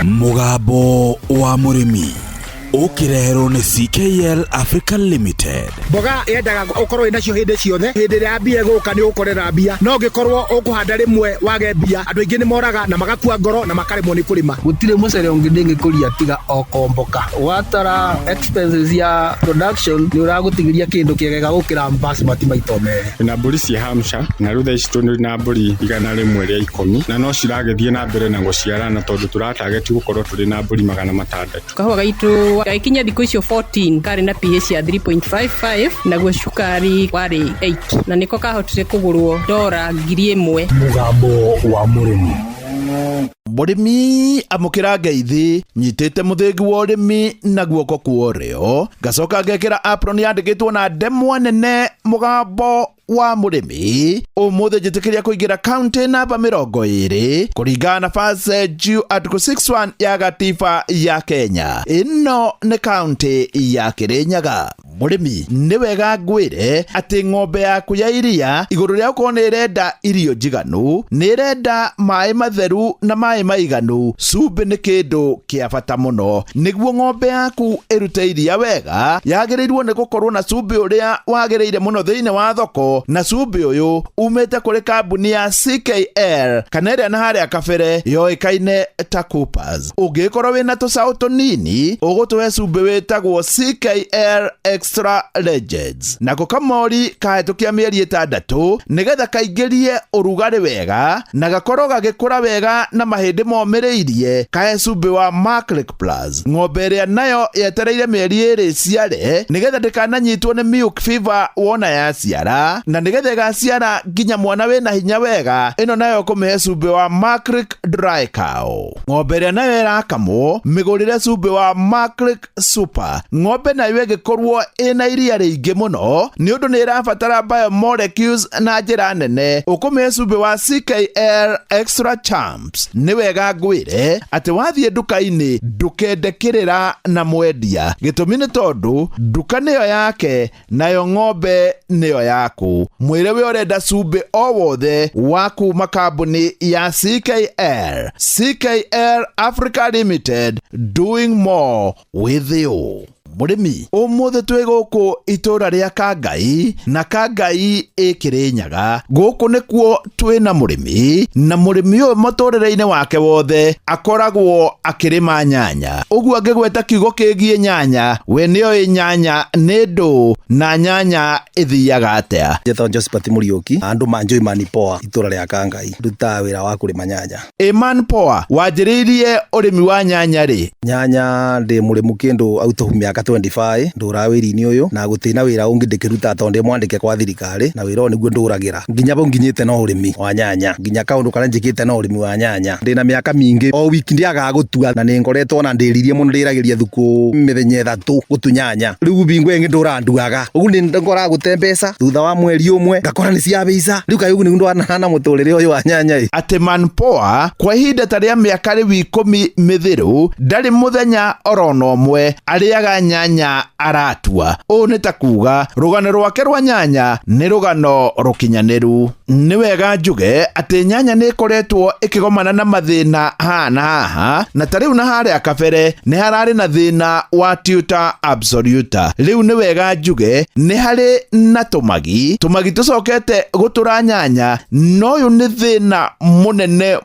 Mugambo wa Murimi ukirehero ni CKL Africa Limited. Boga yendaga ukorwo inacio hindi ciothe, hindi ria mbia guka ni ukorera mbia, no ngikorwo ukuhanda rimwe wage mbia, andu aingi ni moraga na magakua ngoro na makaremwo ni kurima. Gutire mucere ungi ndingikuria tiga okomboka. Watara expenses ya production ni uragutigiria kindu kiegega gukira basmati maito mere. Na mburi cia Hampshire na rutha ici na mburi igana rimwe ria 10 na no ciragethie na mbere na guciarana tondu turatarget gukorwo turi na mburi 600. Kahua gaitu gaikinya thikũ icio 14 kari na pH ya 3.55 naguo cukari wari 8 na niko kahotire kugurwo $1,000. Mugambo wa Murimi. Murimi amukira ngeithi nyitite muthingi wa urimi na guoko kuorio gacoka ngekira apron yandikitwo na ndemwa nene Mugambo wa Murimi umuthi njitikiria kuingira county namba 20 kuringana na fase juu article 61 ya gatiba ya Kenya. Ino ni county ya Kirinyaga. Murimi ni wega ngwire ati ng'ombe yaku ya iria iguru ria ukorwo ni irenda irio njiganu, ni irenda mai matheru na mai maiganu. Cumbĩ nĩ kĩndũ kĩa bata mũno nĩguo ng'ombe yaku ĩrute iria wega. Yagĩrĩirwo nĩ gũkorwo na cumbĩ ũrĩa wagĩrĩire mũno thĩinĩ wa thoko, na cumbĩ ũyũ umĩte kũrĩ kambuni ya CKL kana ĩrĩa na harĩa kabere yoĩkaine ta Coopers. Ũngĩkorwo wĩna tũcaũ tũnini ũgũtũhe cumbĩ wĩtagwo CKL Extra Legends, nako kamori kahĩtũkia mĩeri 6 nĩgetha kaingĩrie ũrugarĩ wega na gakorwo gagĩkũra wega na mahĩndĩ momĩrĩirie. Kahe cumbĩ wa Maclick Plus. Ng'ombe ĩrĩa nayo yetereire mĩeri 2 ciare nĩgetha ndĩkananyitwo nĩ milk fever wona yaciara, na nĩgetha ĩgaciara nginya mwana wĩna hinya wega, ĩno nayo kũmĩhe cumbĩ wa Maclick Dry Cow. Ng'ombe ĩrĩa nayo ĩrakamwo mĩgũrĩre cumbĩ wa Maclick Super. Ng'ombe nayo ĩgĩkorwo ĩna iria rĩingĩ mũno nĩ ũndũ nĩ ĩrabatara biomolecules na njĩra nene, ũkũmĩhe cumbĩ wa CKL Extra Champs. Nĩ wega ngwĩre atĩ wathiĩ nduka-inĩ ndũkendekĩrĩra na mwendia, gĩtũmi nĩ tondũ nduka nĩyo yake nayo ng'ombe nĩyo yaku. Mwĩre we ũrenda cumbĩ o wothe wa kuma kambuni ya CKL Africa Limited, doing more with you. Murimi umuthi twi guku itura ria Kangai na Kangai Kirinyaga. Guku nikuo twi na murimi, na murimi uyu muturire-ini wake wothe akoragwo akirima nyanya. Uguo angigweta kiugo kigie nyanya, we nio nyanya ni ndu na nyanya ithiaga atia. Jetho Josephat Muriuki andu manjo Imani Poa itura ria Kangai ruta wira wa kurima nyanya. Imani Poa wanjiriirie urimi wa nyanya ri? Nyanya ndi murimu kindu autohumia 25 ndurawiri-ini uyu na gutina wira ungi ndikiruta tonde mwandike kwa thirikari, na wira niguo nduragira nginya bo nginyite no urimi wa nyanya, nginya kaundu kana njikite no urimi wa nyanya. Ndina miaka mingi o wiki ndiaga gutua na ningoretwo na ndiririe muno ndiragiria thuku mithenya 3 gutunyanya. Riu bingu engi nduranduaga ugu ni ngora gute mbeca thutha wa mweri umwe ngakora ni cia bica. Riu kayo ni ndu ana muturire uyu wa nyanya. Imani Poa kwa ihinda taria miaka riu 10 mithiru ndari muthenya orono mwe ariaga nyanya aratua. O nĩ ta kuga rugano rwake rwa nyanya nĩ rugano rukinyaniru. Nĩ wega njuge atĩ nyanya nĩ ikoretwo ikigomana na mathĩna haha na tariu na harĩa kabere nĩ hararĩ na thĩna wa tuta absoluta. Riu nĩ wega njuge nĩ harĩ na tumagi tucokete gutura nyanya, no uyu nĩ thĩna munene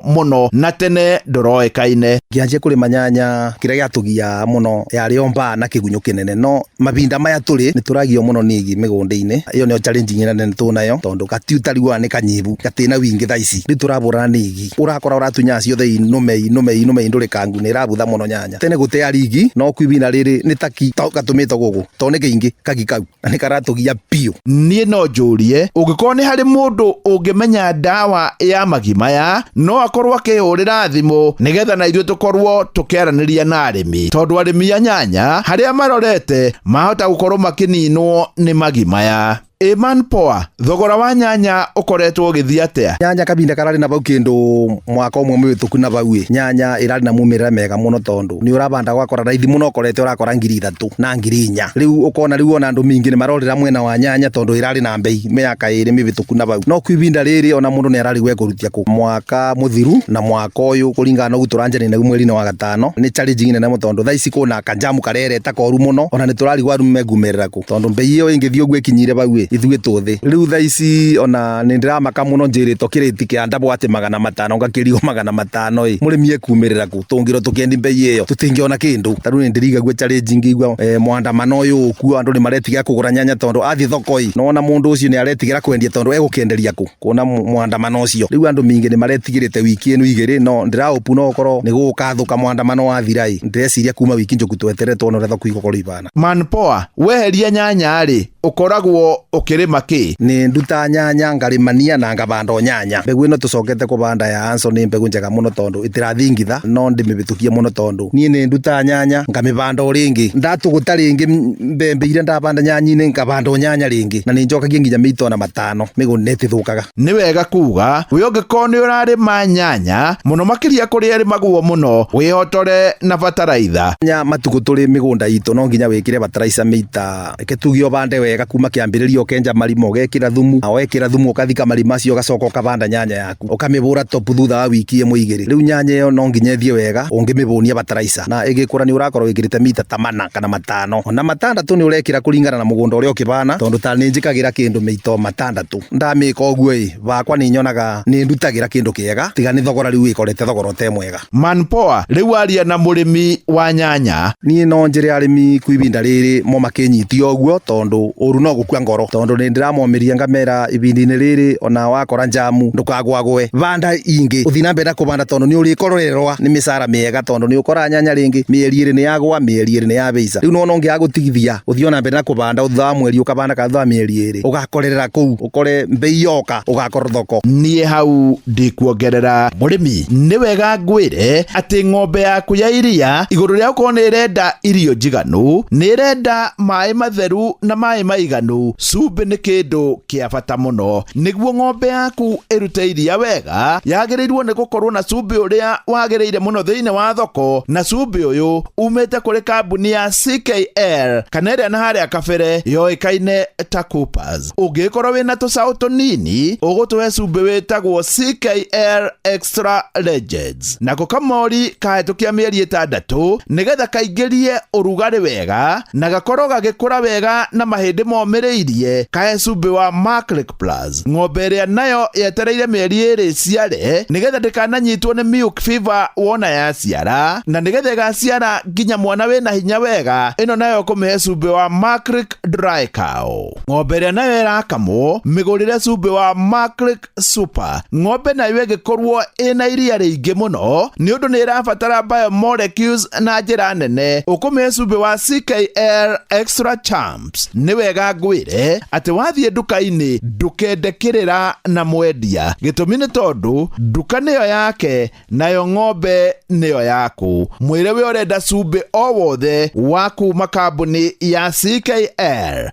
muno na tene ndũroĩkaine. Ngianjie kurima nyanya kĩrĩa gĩatugia muno yarĩ omba na kĩgunyo kĩnene, no mabinda maya tũrĩ nĩ tũragio muno nĩ igi mĩgũnda-inĩ. Iyo nĩyo challenge nene tunayo tondu gatiuta riu nĩ kanyibu gatina wingi thaici. Rĩu tũraburana nĩ igi, urakora uratunya ciothe inume ndũrĩ kangu nĩ irabutha muno nyanya. Tene gũtea rigi no kwibina rĩrĩ nĩ taki gatumĩte gũkũ tondu nĩ kĩingĩ kagi kau na nĩ karatugia piũ. Niĩ no njũrie ũngĩkorwo nĩ harĩ mũndũ ũngĩmenya ndawa ya magi maya no akorwo akĩhũrĩra thimũ nĩgetha na ithuĩ tũkorwo tũkĩaranĩria na arĩmi, tondu arĩmi a nyanya harĩa marorete mahota gukorwo makininwo ni magi maya. Eman Poa, thogora wa nyanya ukoretwo ugithia atia? Nyanya kabinda karari na bau kindu mwaka umwe mwituku na bau nyanya irari na mumirira mega muno tondu ni urabanda gwakora raithi muno ukorete urakora 3,000 na 4,000 riu ukona riu ona andu mingi ni marorira mwena wa nyanya tondu irari na mbei miaka iri mibituku na bau no kwibinda riri ona mundu ni arari gwekurutia ku mwaka muthiru na mwaka uyu kuringana na uturanjani na mweri wa gatano ni challenge nene tondu thaisi kuna kanjamu karereta koru muno ona ni turari gwaru megumerera ku tondu mbei iyo ingithio gwekinyire bau ithuĩ tuthi riu thaisi ona ni ndiramaka muno njirito kiriti kia ndabo ati 500 ngakirio 500 murimi ekumerera ku tungiro tukiendi mbei iyo tutingiona kindu taru ni ndiriga gwe challenge ngigwa mwandamano uyu ku andu ni maretiga kugura nyanya tondu athi thokoi nona mundu ucio ni aretigira kwendia tondu egukenderia ku kuona mwandamano ucio riu andu mingi ni maretigirite wiki eno igiri no ndiraupu no okoro ni gukathuka mwandamano wa thirai ndeciria kuma wiki njoku tweteretwo no retho kuigoko ribana. Man Poa, weheria nyanya ri ukoragwo ukirima ki? Ni nduta nyanya ngarimania na ngabanda nyanya mbegu ino tucokete kubanda ya Anso ni mbegu njega muno tondu itirathingitha no ndimibitukie muno tondu ni nduta nyanya ngamibanda ringi ndatuguta ringi mbembe ire ndabanda nyanyine ngabanda nyanya ringi na ni njokagie nginya mitona 5 miguni netithukaga. Ni wega kuga we ungikorwo ni urarima nyanya muno makiria kuri arimagwo muno wihotore na bataraitha nya matuku turi migunda itu no nginya wikire bataraitha mita ketugio bande wega kuma kiambiririo kenja marimo ugekira thumu awekira thumu ukathika marima cio gacoka ukabanda nyanya yaku ukamibura top thutha wa wiki imwe igiri riu nyanya iyo no nginya thie wega ungimibunia bataraitha na igikura ni urakorwo wikirite mita 8 kana 5 ona 6 ni urekira kuringana na mugunda uria ukibana tondu ta ni njikagira kindu mito 6 ndamika oguo bakwa ni nyonaga ni ndutagira kindu kiega tiga ni thogora riu ikorete thogora te mwega. Man Poa, riu aria na murimi wa nyanya ni no njire arimi kwibinda riri mo makinyitio oguo tondu uru no gukua ngoro tondu ni ndiramomeria ngamera ibindine riri ona wakora njamu ndukagwagwe banda ingi uthina mbere kubanda tondu ni uri kororerwa ni misara miega tondu ni ukora nyanya ringi mieri iri ni yagwa mieri iri ni yabeisa riu no ngi agutigithia uthiona mbere na kubanda utha mweri ukabanda ka mieri iri ugakorerera ku ukore mbei yoka ugakora thoko. Nie hau ndikuongerera murimi ni wega ngwire ati ng'ombe yaku ya iria iguru ria ukorwo ni irenda irio njiganu ni irenda mai matheru na mai maiganu cumbĩ nĩ kĩndũ kĩa bata mũno nĩguo ng'ombe yaku ĩrute iria wega yagĩrĩirwo nĩ gũkorwo na cumbĩ ũrĩa wagĩrĩire mũno thĩinĩ wa thoko na cumbĩ ũyũ umĩte kũrĩ kambuni ya CKL kana ĩrĩa na harĩa kabere yoĩkaine ta Coopers. Ũngĩkorwo wĩna tũcaũ tũnini ũgũtũhe cumbĩ wĩtagwo CKL Extra Legends nako kamori kahĩtũkia mĩeri 6 nĩgetha kaingĩrie ũrugarĩ wega na gakorwo gagĩkũra wega na mahĩndĩ momĩrĩirie kahe cumbĩ wa Maclick Plus. Ng'ombe ĩrĩa nayo yetereire mĩeri 2 ciare nĩgetha ndĩkananyitwo nĩ milk fever wona yaciara na nĩgetha ĩgaciara nginya mwana wĩna hinya wega ĩno nayo kũmĩhe cumbĩ wa Maclick Dry Cow. Ng'ombe ĩrĩa nayo ĩrakamwo mĩgũrĩre cumbĩ wa Maclick Super. Ng'ombe nayo ĩgĩkorwo ĩna iria rĩingĩ mũno nĩ ũndũ nĩ ĩrabatara biomolecules na njĩra nene ũkũmĩhe cumbĩ wa CKL Extra Champs. Nĩ wega ngwĩre atĩ wathiĩ nduka-inĩ ndũkendekĩrĩra na mwendia gĩtũmi nĩ tondũ nduka nĩyo yake nayo ng'ombe nĩyo yaku. Mwĩre we ũrenda cumbĩ o wothe wa kuma kambuni ya CKL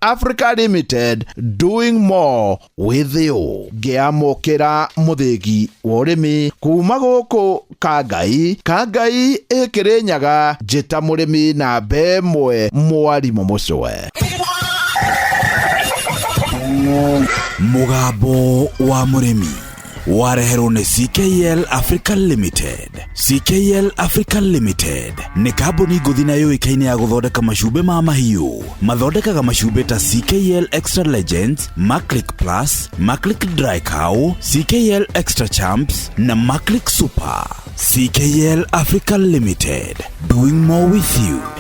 Africa Limited, doing more with you. Ngĩamũkĩra mũthĩgi wa ũrĩmi kuma gũkũ Kangai ĩkĩrĩnyaga njĩta mũrĩmi na mbemwe mwarimũ mũcwe. Mugambo wa mũrĩmi wareherwo nĩ CKL Africa Limited. CKL Africa Limited nĩ kambuni ngũthi na yũĩkaine ya gũthondeka macumbĩ ma mahiũ. Mathondekaga macumbĩ ta CKL Extra Legends, Maclick Plus, Maclick Dry Cow, CKL Extra Champs na Maclick Super. CKL Africa Limited, doing more with you.